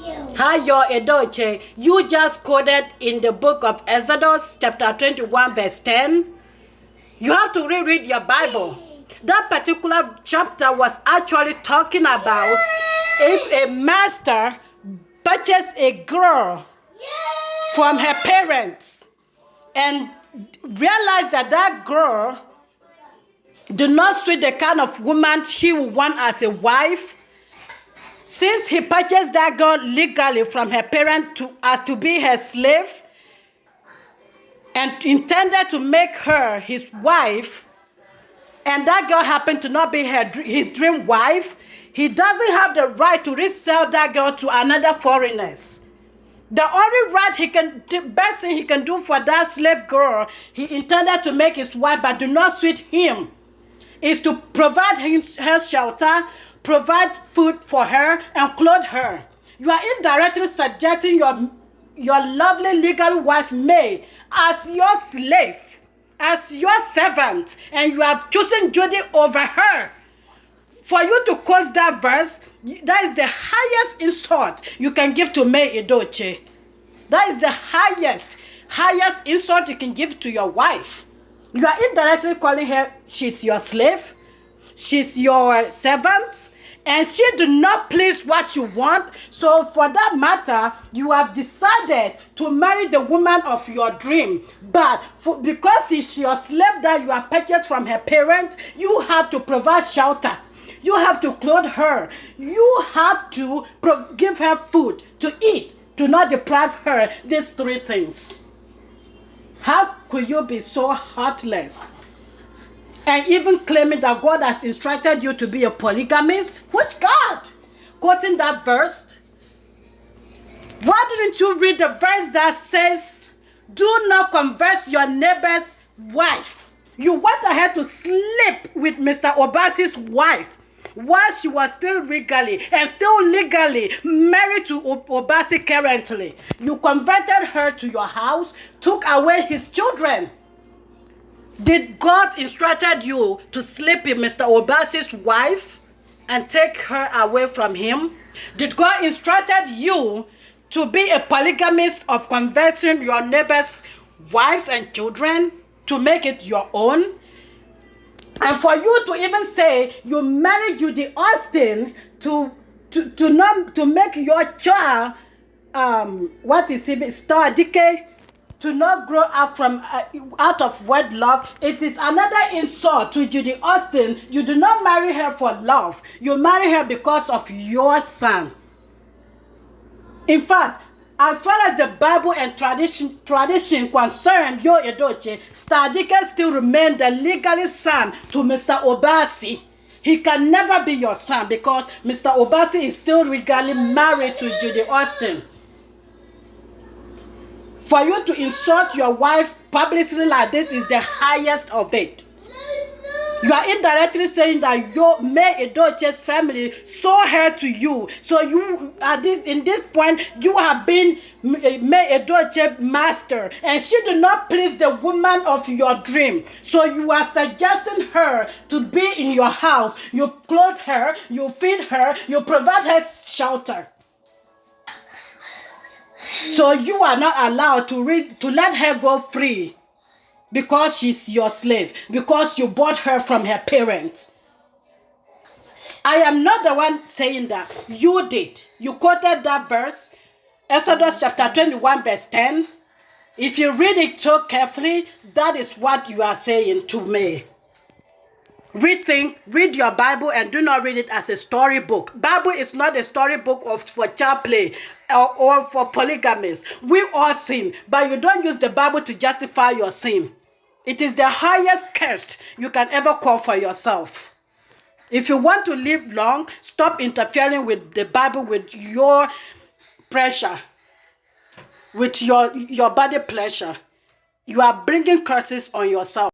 Hi, your Edoche. You just quoted in the book of Exodus, chapter 21, verse 10. You have to reread your Bible. That particular chapter was actually talking about if a master purchased a girl from her parents and realized that that girl did not suit the kind of woman he would want as a wife, since he purchased that girl legally from her parents to be her slave and intended to make her his wife, and that girl happened to not be his dream wife, he doesn't have the right to resell that girl to another foreigners. The only the best thing he can do for that slave girl he intended to make his wife but do not suit him is to provide her shelter, provide food for her, and clothe her. You are indirectly subjecting your lovely legal wife May as your slave, as your servant, and you are choosing Judy over her. For you to quote that verse, that is the highest insult you can give to May Edoche. That is the highest insult you can give to your wife. You are indirectly calling her, she's your slave, she's your servant, and she do not please what you want. So for that matter, you have decided to marry the woman of your dream. But because she's your slave that you are purchased from her parents, you have to provide shelter. You have to clothe her. You have to give her food to eat. Do not deprive her these three things. How could you be so heartless and even claiming that God has instructed you to be a polygamist? Which God? Quoting that verse. Why didn't you read the verse that says, do not converse your neighbor's wife? You went ahead to sleep with Mr. Obasi's wife while she was still legally married to Obasi currently. You converted her to your house, took away his children. Did God instructed you to sleep with Mr. Obasi's wife and take her away from him? Did God instructed you to be a polygamist of converting your neighbor's wives and children to make it your own? And for you to even say you married Judy Austin to make your child star decay, to not grow up from out of wedlock, it is another insult to Judy Austin. You do not marry her for love. You marry her because of your son. In fact, as far as the Bible and tradition concerned, Yo Edoche, Stadike still remain the legal son to Mr. Obasi. He can never be your son because Mr. Obasi is still legally married to Judy Austin. For you to insult your wife publicly like this is the highest of it. You are indirectly saying that your May Edoche's family sold her to you. So you in this point, you have been May Edoche's master, and she did not please the woman of your dream. So you are suggesting her to be in your house. You clothe her, you feed her, you provide her shelter. So you are not allowed to let her go free. Because she's your slave, because you bought her from her parents. I am not the one saying that. You did. You quoted that verse, Exodus chapter 21, verse 10. If you read it so carefully, that is what you are saying to me. Read your Bible and do not read it as a storybook. Bible is not a storybook for child play or for polygamists. We all sin, but you don't use the Bible to justify your sin. It is the highest curse you can ever call for yourself. If you want to live long, stop interfering with the Bible with your pressure, with your body pleasure. You are bringing curses on yourself.